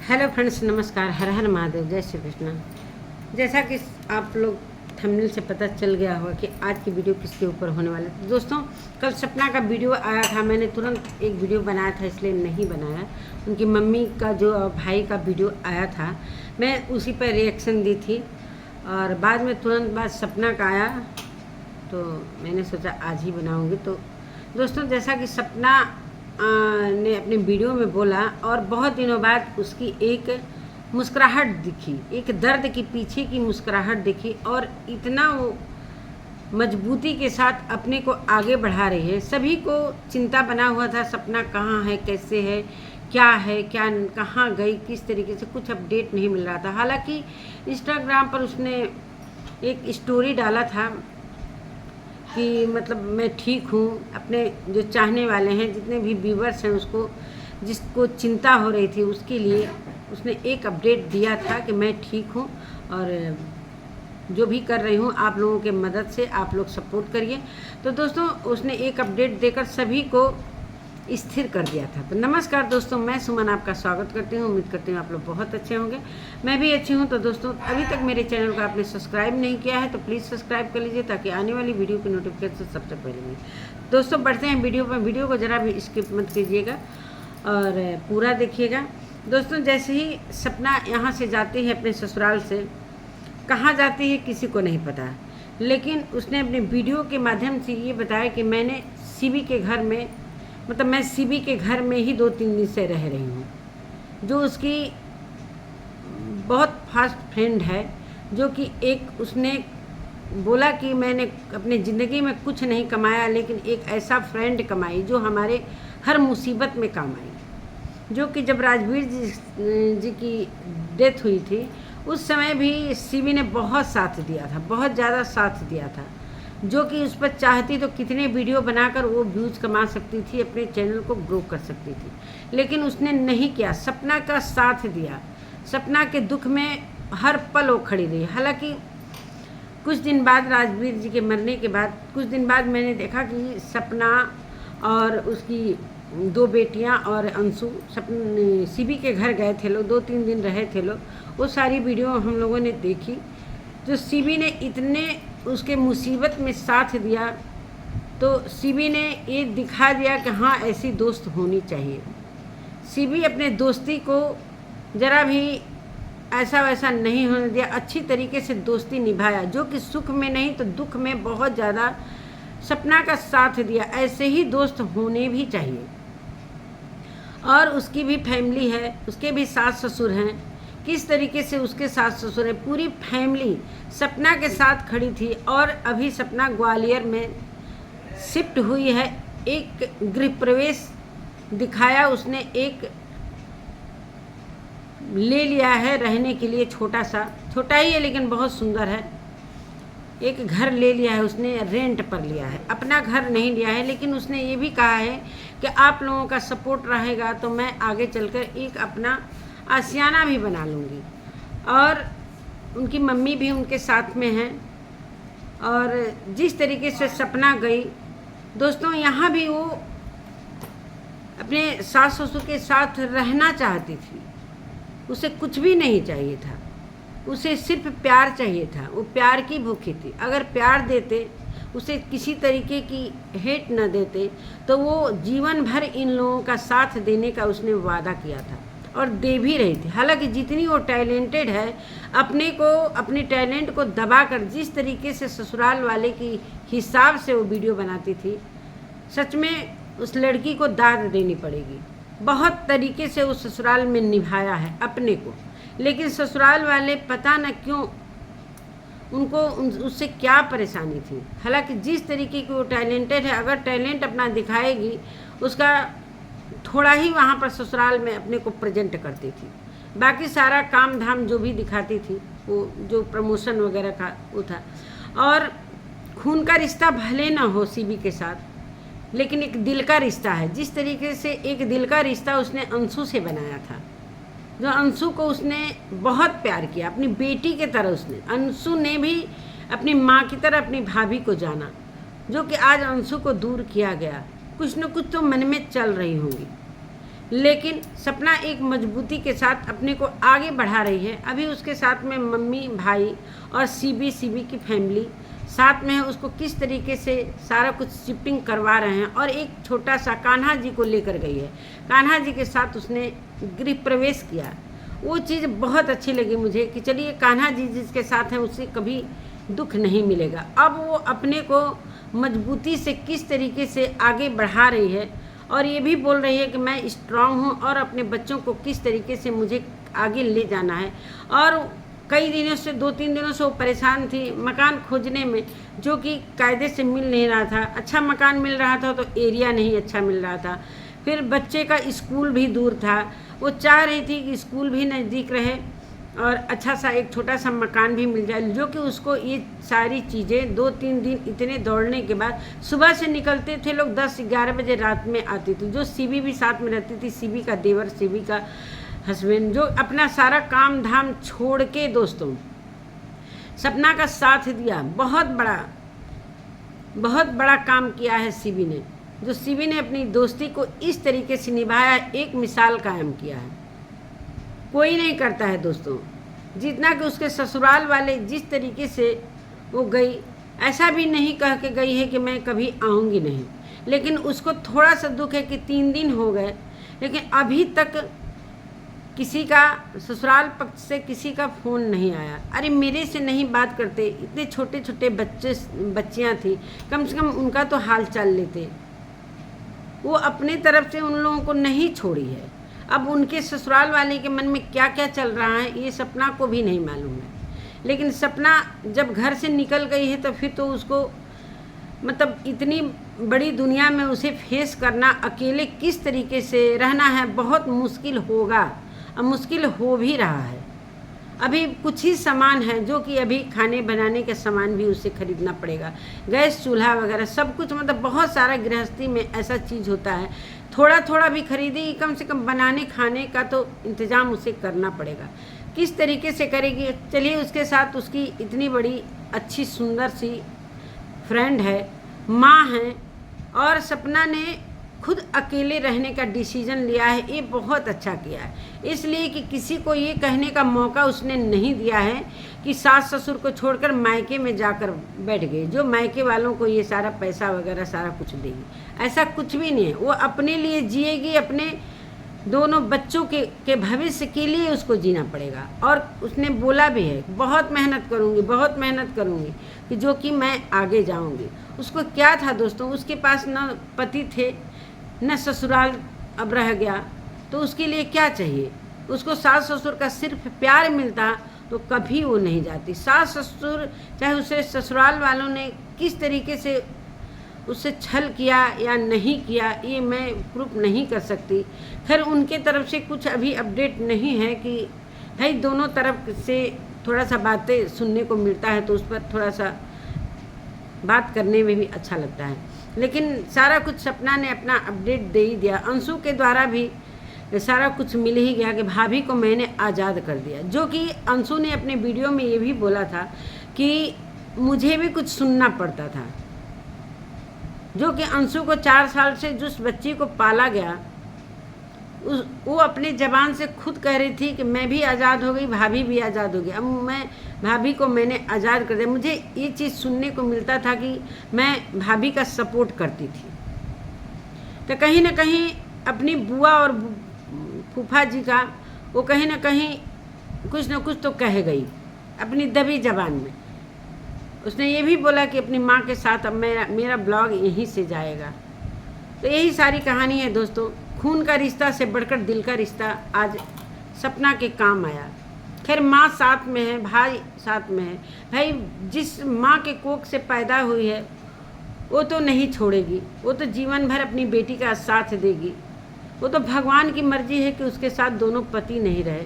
Hello friends, नमस्कार। हर हर महादेव, जय श्री कृष्ण। जैसा कि आप लोग थंबनेल से पता चल गया होगा कि आज की वीडियो किसके ऊपर होने वाले। तो दोस्तों, कल सपना का वीडियो आया था, मैंने तुरंत एक वीडियो बनाया था, इसलिए नहीं बनाया। उनकी मम्मी का जो भाई का वीडियो आया था, मैं उसी पर रिएक्शन दी थी और बाद में तुरंत बाद सपना का आया तो मैंने सोचा आज ही बनाऊँगी। तो दोस्तों, जैसा कि सपना ने अपने वीडियो में बोला और बहुत दिनों बाद उसकी एक मुस्कुराहट दिखी, एक दर्द के पीछे की मुस्कुराहट दिखी और इतना वो मजबूती के साथ अपने को आगे बढ़ा रही है। सभी को चिंता बना हुआ था, सपना कहाँ है, कैसे है, क्या कहाँ गई, किस तरीके से, कुछ अपडेट नहीं मिल रहा था। हालांकि इंस्टाग्राम पर उसने एक स्टोरी डाला था कि मतलब मैं ठीक हूँ। अपने जो चाहने वाले हैं, जितने भी व्यूवर्स हैं, उसको जिसको चिंता हो रही थी उसके लिए उसने एक अपडेट दिया था कि मैं ठीक हूँ और जो भी कर रही हूँ आप लोगों के मदद से आप लोग सपोर्ट करिए। तो दोस्तों, उसने एक अपडेट देकर सभी को स्थिर कर दिया था। तो नमस्कार दोस्तों, मैं सुमन आपका स्वागत करती हूँ। उम्मीद करती हूँ आप लोग बहुत अच्छे होंगे, मैं भी अच्छी हूँ। तो दोस्तों, अभी तक मेरे चैनल को आपने सब्सक्राइब नहीं किया है तो प्लीज़ सब्सक्राइब कर लीजिए ताकि आने वाली वीडियो की नोटिफिकेशन सबसे पहले मिले। दोस्तों, बढ़ते हैं वीडियो पर। वीडियो को ज़रा भी स्किप मत कीजिएगा और पूरा देखिएगा। दोस्तों, जैसे ही सपना यहाँ से जाती है अपने ससुराल से, कहाँ जाती है किसी को नहीं पता, लेकिन उसने अपने वीडियो के माध्यम से ये बताया कि मैंने सीबी के घर में, मतलब मैं सीबी के घर में ही 2-3 दिन से रह रही हूँ। जो उसकी बहुत फास्ट फ्रेंड है, जो कि एक उसने बोला कि मैंने अपनी ज़िंदगी में कुछ नहीं कमाया, लेकिन एक ऐसा फ्रेंड कमाई जो हमारे हर मुसीबत में काम आई। जो कि जब राजवीर जी की डेथ हुई थी उस समय भी सीबी ने बहुत साथ दिया था, बहुत ज़्यादा साथ दिया था। जो कि उस पर चाहती तो कितने वीडियो बनाकर वो व्यूज़ कमा सकती थी, अपने चैनल को ग्रो कर सकती थी, लेकिन उसने नहीं किया। सपना का साथ दिया, सपना के दुख में हर पल वो खड़ी रही। हालांकि कुछ दिन बाद, राजवीर जी के मरने के बाद कुछ दिन बाद, मैंने देखा कि सपना और उसकी 2 बेटियां और अंशु सीबी के घर गए थे लोग, 2-3 दिन रहे थे लोग। वो सारी वीडियो हम लोगों ने देखी। जो सीबी ने इतने उसके मुसीबत में साथ दिया, तो सीबी ने ये दिखा दिया कि हाँ, ऐसी दोस्त होनी चाहिए। सीबी अपने दोस्ती को ज़रा भी ऐसा वैसा नहीं होने दिया, अच्छी तरीके से दोस्ती निभाया। जो कि सुख में नहीं तो दुख में बहुत ज़्यादा सपना का साथ दिया। ऐसे ही दोस्त होने भी चाहिए। और उसकी भी फैमिली है, उसके भी सास ससुर हैं। किस तरीके से उसके सास ससुर है, पूरी फैमिली सपना के साथ खड़ी थी। और अभी सपना ग्वालियर में शिफ्ट हुई है, एक गृह प्रवेश दिखाया उसने, एक ले लिया है रहने के लिए, छोटा ही है लेकिन बहुत सुंदर है। एक घर ले लिया है उसने, रेंट पर लिया है, अपना घर नहीं लिया है। लेकिन उसने ये भी कहा है कि आप लोगों का सपोर्ट रहेगा तो मैं आगे चलकर एक अपना आशियाना भी बना लूँगी। और उनकी मम्मी भी उनके साथ में हैं। और जिस तरीके से सपना गई दोस्तों, यहाँ भी वो अपने सास ससुर के साथ रहना चाहती थी। उसे कुछ भी नहीं चाहिए था, उसे सिर्फ प्यार चाहिए था। वो प्यार की भूखी थी। अगर प्यार देते, उसे किसी तरीके की हेट न देते, तो वो जीवन भर इन लोगों का साथ देने का उसने वादा किया था और दे भी रही थी। हालांकि जितनी वो टैलेंटेड है, अपने टैलेंट को दबाकर जिस तरीके से ससुराल वाले की हिसाब से वो वीडियो बनाती थी, सच में उस लड़की को दाद देनी पड़ेगी। बहुत तरीके से उस ससुराल में निभाया है अपने को, लेकिन ससुराल वाले पता न क्यों उनको उससे क्या परेशानी थी। हालांकि जिस तरीके की वो टैलेंटेड है, अगर टैलेंट अपना दिखाएगी, उसका थोड़ा ही वहाँ पर ससुराल में अपने को प्रेजेंट करती थी। बाकी सारा काम धाम जो भी दिखाती थी, वो जो प्रमोशन वगैरह का वो था। और खून का रिश्ता भले ना हो सीबी के साथ, लेकिन एक दिल का रिश्ता है। जिस तरीके से एक दिल का रिश्ता उसने अंशु से बनाया था, जो अंशु को उसने बहुत प्यार किया, अपनी बेटी के तरह उसने। अंशु ने भी अपनी माँ की तरह अपनी भाभी को जाना। जो कि आज अंशु को दूर किया गया, कुछ न कुछ तो मन में चल रही होंगी। लेकिन सपना एक मजबूती के साथ अपने को आगे बढ़ा रही है। अभी उसके साथ में मम्मी, भाई और सीबी की फैमिली साथ में है। उसको किस तरीके से सारा कुछ शिपिंग करवा रहे हैं और एक छोटा सा कान्हा जी को लेकर गई है। कान्हा जी के साथ उसने गृह प्रवेश किया। वो चीज़ बहुत अच्छी लगी मुझे कि चलिए कान्हा जी जिसके साथ हैं उससे कभी दुख नहीं मिलेगा। अब वो अपने को मजबूती से किस तरीके से आगे बढ़ा रही है और ये भी बोल रही है कि मैं स्ट्रांग हूँ और अपने बच्चों को किस तरीके से मुझे आगे ले जाना है। और कई दिनों से 2-3 दिनों से वो परेशान थी मकान खोजने में, जो कि कायदे से मिल नहीं रहा था। अच्छा मकान मिल रहा था तो एरिया नहीं अच्छा मिल रहा था। फिर बच्चे का स्कूल भी दूर था। वो चाह रही थी कि स्कूल भी नज़दीक रहे और अच्छा सा एक छोटा सा मकान भी मिल जाए, जो कि उसको ये सारी चीज़ें 2-3 दिन इतने दौड़ने के बाद सुबह से निकलते थे लोग 10-11 बजे रात में आती थी। जो सीबी भी साथ में रहती थी, सीबी का देवर, सीबी का हस्बैंड, जो अपना सारा काम धाम छोड़ के दोस्तों सपना का साथ दिया। बहुत बड़ा काम किया है सीबी ने। जो सीबी ने अपनी दोस्ती को इस तरीके से निभाया, एक मिसाल कायम किया है, कोई नहीं करता है दोस्तों। जितना कि उसके ससुराल वाले जिस तरीके से वो गई, ऐसा भी नहीं कह के गई है कि मैं कभी आऊँगी नहीं, लेकिन उसको थोड़ा सा दुख है कि 3 दिन हो गए लेकिन अभी तक किसी का ससुराल पक्ष से किसी का फ़ोन नहीं आया। अरे मेरे से नहीं बात करते, इतने छोटे छोटे बच्चियाँ थी, कम से कम उनका तो हाल चाल लेते। वो अपने तरफ से उन लोगों को नहीं छोड़ी है। अब उनके ससुराल वाले के मन में क्या क्या चल रहा है ये सपना को भी नहीं मालूम है। लेकिन सपना जब घर से निकल गई है तो फिर तो उसको मतलब इतनी बड़ी दुनिया में उसे फेस करना, अकेले किस तरीके से रहना है, बहुत मुश्किल होगा। अब मुश्किल हो भी रहा है। अभी कुछ ही सामान है जो कि अभी खाने बनाने के सामान भी उसे खरीदना पड़ेगा, गैस चूल्हा वगैरह सब कुछ। मतलब बहुत सारा गृहस्थी में ऐसा चीज़ होता है, थोड़ा थोड़ा भी खरीदेगी, कम से कम बनाने खाने का तो इंतज़ाम उसे करना पड़ेगा। किस तरीके से करेगी, चलिए उसके साथ उसकी इतनी बड़ी अच्छी सुंदर सी फ्रेंड है, माँ है, और सपना ने खुद अकेले रहने का डिसीजन लिया है। ये बहुत अच्छा किया है, इसलिए कि किसी को ये कहने का मौका उसने नहीं दिया है कि सास ससुर को छोड़कर मायके में जाकर बैठ गए, जो मायके वालों को ये सारा पैसा वगैरह सारा कुछ देगी। ऐसा कुछ भी नहीं है। वो अपने लिए जिएगी, अपने दोनों बच्चों के भविष्य के लिए उसको जीना पड़ेगा। और उसने बोला भी है बहुत मेहनत करूँगी कि जो कि मैं आगे जाऊँगी। उसको क्या था दोस्तों, उसके पास न पति थे न ससुराल अब रह गया, तो उसके लिए क्या चाहिए। उसको सास ससुर का सिर्फ प्यार मिलता तो कभी वो नहीं जाती। सास ससुर चाहे उसे ससुराल वालों ने किस तरीके से उससे छल किया या नहीं किया ये मैं प्रूफ नहीं कर सकती। खैर उनके तरफ से कुछ अभी अपडेट नहीं है कि भाई दोनों तरफ से थोड़ा सा बातें सुनने को मिलता है तो उस पर थोड़ा सा बात करने में भी अच्छा लगता है। लेकिन सारा कुछ सपना ने अपना अपडेट दे ही दिया। अंशु के द्वारा भी सारा कुछ मिल ही गया कि भाभी को मैंने आज़ाद कर दिया, जो कि अंशु ने अपने वीडियो में ये भी बोला था कि मुझे भी कुछ सुनना पड़ता था। जो कि अंशु को 4 साल से जिस बच्ची को पाला गया वो अपने ज़बान से खुद कह रही थी कि मैं भी आज़ाद हो गई, भाभी भी आज़ाद हो गई, अब मैं भाभी को मैंने आज़ाद कर दिया। मुझे ये चीज़ सुनने को मिलता था कि मैं भाभी का सपोर्ट करती थी, तो कहीं ना कहीं अपनी बुआ और फूफा जी का वो कहीं ना कहीं कुछ न कुछ तो कह गई अपनी दबी ज़बान में। उसने ये भी बोला कि अपनी माँ के साथ अब मेरा ब्लॉग यहीं से जाएगा। तो यही सारी कहानी है दोस्तों। खून का रिश्ता से बढ़कर दिल का रिश्ता आज सपना के काम आया। खैर माँ साथ में है, भाई साथ में है। भाई जिस माँ के कोख से पैदा हुई है वो तो नहीं छोड़ेगी, वो तो जीवन भर अपनी बेटी का साथ देगी। वो तो भगवान की मर्जी है कि उसके साथ दोनों पति नहीं रहे।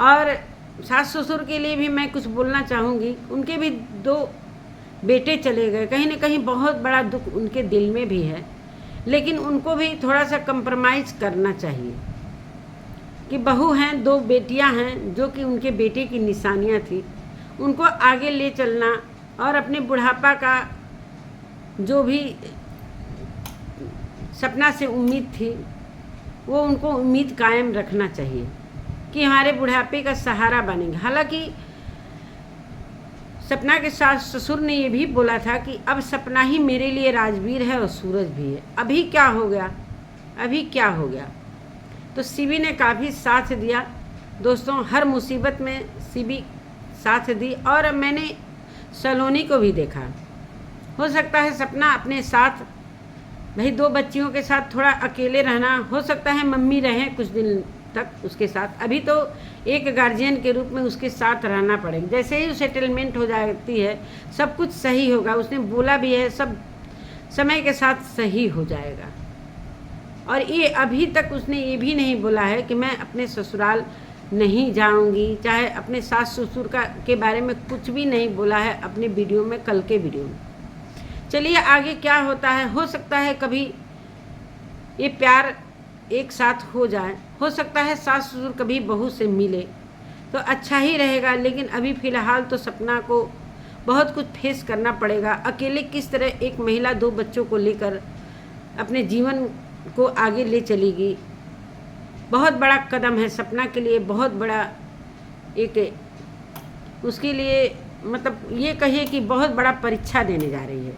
और सास ससुर के लिए भी मैं कुछ बोलना चाहूँगी। उनके भी 2 बेटे चले गए, कहीं ना कहीं बहुत बड़ा दुख उनके दिल में भी है, लेकिन उनको भी थोड़ा सा कंप्रोमाइज़ करना चाहिए कि बहू हैं, 2 बेटियां हैं जो कि उनके बेटे की निशानियां थी, उनको आगे ले चलना और अपने बुढ़ापा का जो भी सपना से उम्मीद थी वो उनको उम्मीद कायम रखना चाहिए कि हमारे बुढ़ापे का सहारा बनेंगे। हालांकि सपना के सास ससुर ने ये भी बोला था कि अब सपना ही मेरे लिए राजवीर है और सूरज भी है। अभी क्या हो गया, अभी क्या हो गया। तो सीबी ने काफ़ी साथ दिया दोस्तों, हर मुसीबत में सीबी साथ दी। और अब मैंने सलोनी को भी देखा। हो सकता है सपना अपने साथ, भाई 2 बच्चियों के साथ थोड़ा अकेले रहना, हो सकता है मम्मी रहें कुछ दिन तक उसके साथ। अभी तो एक गार्जियन के रूप में उसके साथ रहना पड़ेगा। जैसे ही सेटलमेंट हो जाती है सब कुछ सही होगा। उसने बोला भी है सब समय के साथ सही हो जाएगा। और ये अभी तक उसने ये भी नहीं बोला है कि मैं अपने ससुराल नहीं जाऊंगी, चाहे अपने सास ससुर के बारे में कुछ भी नहीं बोला है अपने वीडियो में, कल के वीडियो में। चलिए आगे क्या होता है। हो सकता है कभी ये प्यार एक साथ हो जाए, हो सकता है सास ससुर कभी बहू से मिले तो अच्छा ही रहेगा। लेकिन अभी फ़िलहाल तो सपना को बहुत कुछ फेस करना पड़ेगा। अकेले किस तरह एक महिला 2 बच्चों को लेकर अपने जीवन को आगे ले चलेगी, बहुत बड़ा कदम है सपना के लिए, बहुत बड़ा एक उसके लिए मतलब ये कहिए कि बहुत बड़ा परीक्षा देने जा रही है।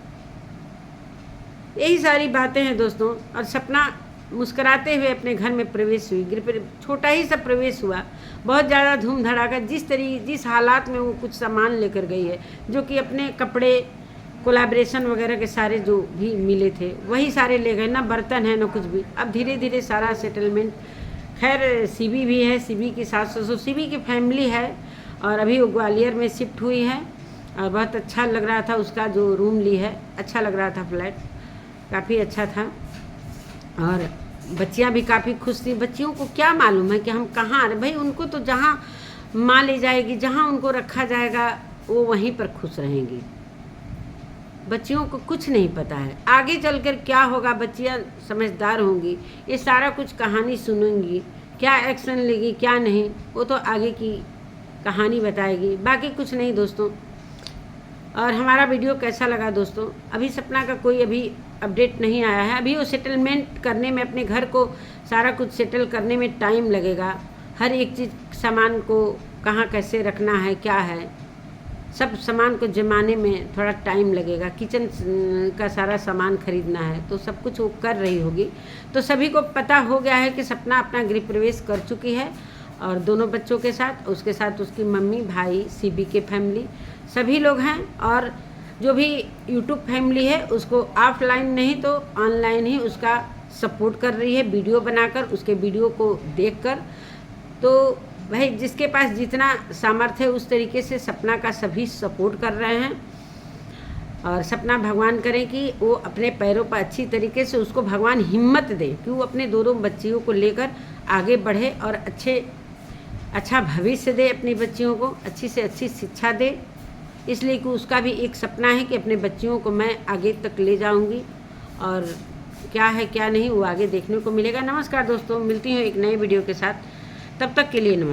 यही सारी बातें हैं दोस्तों। और सपना मुस्कुराते हुए अपने घर में प्रवेश हुई। छोटा ही सा प्रवेश हुआ, बहुत ज़्यादा धूम धड़ाका। जिस हालात में वो कुछ सामान लेकर गई है, जो कि अपने कपड़े कोलाब्रेशन वगैरह के सारे जो भी मिले थे वही सारे ले गए, ना बर्तन है ना कुछ भी। अब धीरे धीरे सारा सेटलमेंट, खैर सीबी भी है, सीबी की सास ससुर, सीबी की फैमिली है और अभी वो ग्वालियर में शिफ्ट हुई है। और बहुत अच्छा लग रहा था उसका जो रूम ली है, अच्छा लग रहा था, फ्लैट काफ़ी अच्छा था। और बच्चियां भी काफ़ी खुश थी। बच्चियों को क्या मालूम है कि हम कहाँ आ रहे, भाई उनको तो जहाँ माँ ले जाएगी, जहाँ उनको रखा जाएगा वो वहीं पर खुश रहेंगी। बच्चियों को कुछ नहीं पता है आगे चलकर क्या होगा। बच्चियां समझदार होंगी, ये सारा कुछ कहानी सुनेंगी, क्या एक्शन लेगी क्या नहीं वो तो आगे की कहानी बताएगी, बाकी कुछ नहीं दोस्तों। और हमारा वीडियो कैसा लगा दोस्तों, अभी सपना का कोई अभी अपडेट नहीं आया है। अभी वो सेटलमेंट करने में, अपने घर को सारा कुछ सेटल करने में टाइम लगेगा। हर एक चीज़ सामान को कहाँ कैसे रखना है, क्या है, सब सामान को जमाने में थोड़ा टाइम लगेगा। किचन का सारा सामान खरीदना है तो सब कुछ वो कर रही होगी। तो सभी को पता हो गया है कि सपना अपना गृह प्रवेश कर चुकी है और दोनों बच्चों के साथ, उसके साथ उसकी मम्मी, भाई, सीबी के फैमिली सभी लोग हैं। और जो भी यूट्यूब फैमिली है उसको ऑफलाइन नहीं तो ऑनलाइन ही उसका सपोर्ट कर रही है, वीडियो बनाकर, उसके वीडियो को देखकर। तो भाई जिसके पास जितना सामर्थ्य है उस तरीके से सपना का सभी सपोर्ट कर रहे हैं। और सपना भगवान करें कि वो अपने पैरों पर अच्छी तरीके से, उसको भगवान हिम्मत दे कि वो अपने दोनों बच्चियों को लेकर आगे बढ़े और अच्छा भविष्य दे, अपनी बच्चियों को अच्छी से अच्छी शिक्षा दे। इसलिए कि उसका भी एक सपना है कि अपने बच्चियों को मैं आगे तक ले जाऊंगी और क्या है क्या नहीं वो आगे देखने को मिलेगा। नमस्कार दोस्तों, मिलती हूँ एक नए वीडियो के साथ, तब तक के लिए नमस्कार।